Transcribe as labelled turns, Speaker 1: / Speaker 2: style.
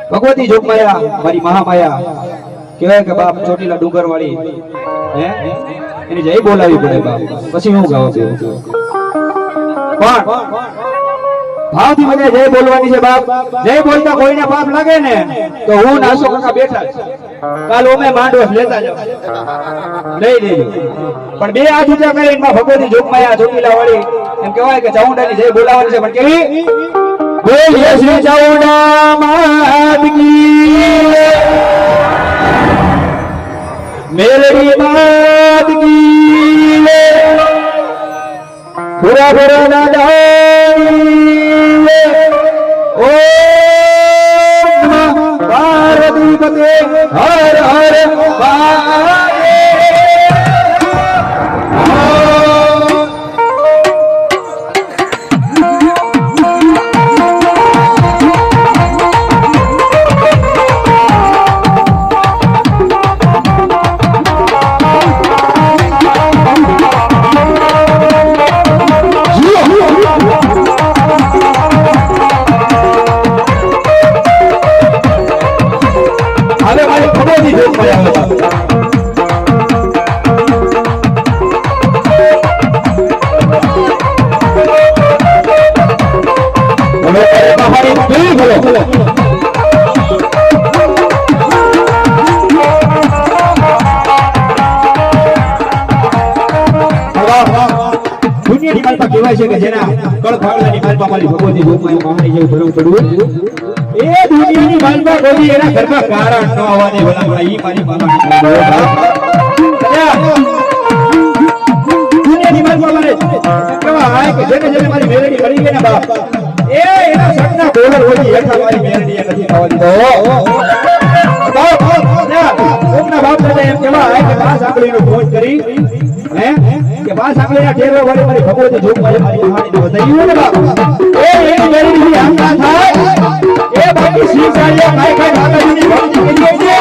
Speaker 1: ભગવતી જોગમાયા મારી મહામાયા કહેવાય કે બાપ ચોટીલા ડુંગર વાળી હે એની જય બોલાવી પડે બાપ પછી હું ગાઉં છું પણ ભાવથી મને જય બોલવાની છે બાપ જય બોલતા કોઈને પાપ લાગે ને તો હું નાસો કાકા બેઠા કાલ ઓમે માંડવસ લેતા જાવ લઈ લેજો પણ બે હાથ ઊંચા કરીને માં ભગવતી જોગમાયા ચોટીલા વાળી એમ કહેવાય કે ચાઉંડાની જય બોલાવવાની છે પણ કેવી બોલીએ શ્રી ચાઉંડા માત કી મેલડી માત કી પૂરા પૂરા દાદા ઓમ પાર્વતી પતે હર હર કહેવાય છે કે જેના કળ ભાગલાની માલપા મારી ભગવતી જોગમાયા મહાની જેવું ભરવું પડવું એ દુનિયાની માલપા કોઈ એના ઘરમાં કારણ ન આવવા દે ભલા ઈ મારી મામાની દુનિયાની માલપા મારે કેવા હાય કે જેને જેને મારી મેલડી કરી ગઈ ને બાપ એ એના સગના બોલર હોય હેઠા મારી મેલડી નથી થવા દીધો કોકના બાપ દાદા એમ કેવા હાય કે પાસ આંગળીનો ફોન કરી હે કે પાસ આંગળીના ટેરવે વાળી મારી ભગવતી જોગમાયા મારી મહાની બતાવ્યું ને બાપ એ એની મેલડી આંગળા થાય એ બાકી સી ચાલ્યા કાઈ કાઈ માતાજીની ભક્તિ કરી છે